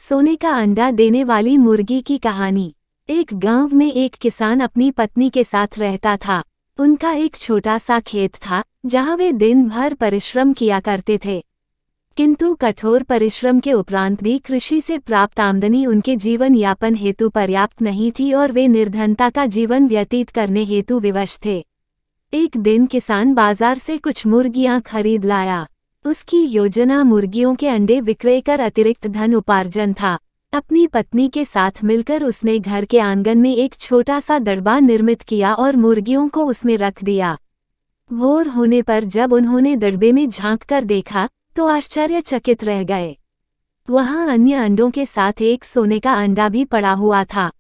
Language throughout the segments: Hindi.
सोने का अंडा देने वाली मुर्गी की कहानी। एक गांव में एक किसान अपनी पत्नी के साथ रहता था। उनका एक छोटा सा खेत था जहां वे दिन भर परिश्रम किया करते थे। किंतु कठोर परिश्रम के उपरांत भी कृषि से प्राप्त आमदनी उनके जीवन यापन हेतु पर्याप्त नहीं थी और वे निर्धनता का जीवन व्यतीत करने हेतु विवश थे। एक दिन किसान बाजार से कुछ मुर्गियां खरीद लाया। उसकी योजना मुर्गियों के अंडे विक्रय कर अतिरिक्त धन उपार्जन था। अपनी पत्नी के साथ मिलकर उसने घर के आंगन में एक छोटा सा दड़बा निर्मित किया और मुर्गियों को उसमें रख दिया। भोर होने पर जब उन्होंने दड़बे में झांक कर देखा तो आश्चर्यचकित रह गए। वहां अन्य अंडों के साथ एक सोने का अंडा भी पड़ा हुआ था।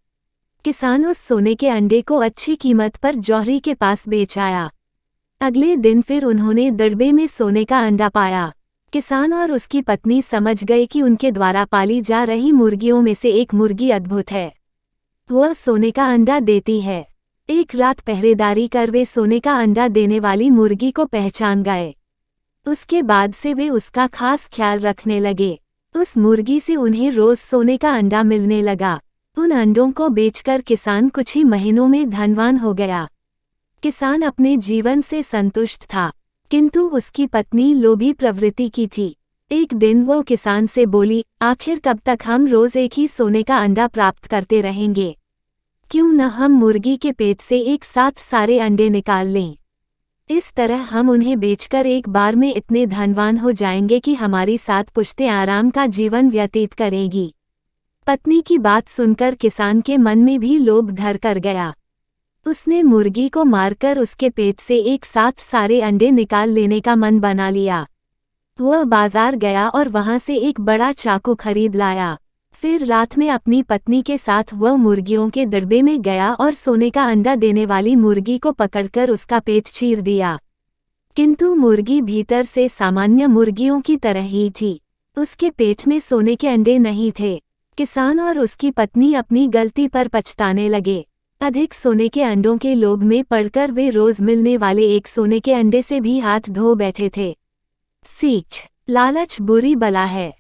किसान उस सोने के अंडे को अच्छी कीमत पर जौहरी के पास बेच आया। अगले दिन फिर उन्होंने दड़बे में सोने का अंडा पाया। किसान और उसकी पत्नी समझ गए कि उनके द्वारा पाली जा रही मुर्गियों में से एक मुर्गी अद्भुत है। वह सोने का अंडा देती है। एक रात पहरेदारी कर वे सोने का अंडा देने वाली मुर्गी को पहचान गए। उसके बाद से वे उसका खास ख्याल रखने लगे। उस मुर्गी से उन्हें रोज सोने का अंडा मिलने लगा। उन अंडों को बेचकर किसान कुछ ही महीनों में धनवान हो गया। किसान अपने जीवन से संतुष्ट था, किंतु उसकी पत्नी लोभी प्रवृत्ति की थी। एक दिन वो किसान से बोली, आखिर कब तक हम रोज एक ही सोने का अंडा प्राप्त करते रहेंगे? क्यों न हम मुर्गी के पेट से एक साथ सारे अंडे निकाल लें। इस तरह हम उन्हें बेचकर एक बार में इतने धनवान हो जाएंगे कि हमारी 7 पुश्तें आराम का जीवन व्यतीत करेगी। पत्नी की बात सुनकर किसान के मन में भी लोभ घर कर गया। उसने मुर्गी को मारकर उसके पेट से एक साथ सारे अंडे निकाल लेने का मन बना लिया। वह बाजार गया और वहां से एक बड़ा चाकू खरीद लाया। फिर रात में अपनी पत्नी के साथ वह मुर्गियों के दड़बे में गया और सोने का अंडा देने वाली मुर्गी को पकड़कर उसका पेट चीर दिया। किंतु मुर्गी भीतर से सामान्य मुर्गियों की तरह ही थी। उसके पेट में सोने के अंडे नहीं थे। किसान और उसकी पत्नी अपनी गलती पर पछताने लगे। अधिक सोने के अंडों के लोभ में पड़कर वे रोज मिलने वाले एक सोने के अंडे से भी हाथ धो बैठे थे। सीख: लालच बुरी बला है।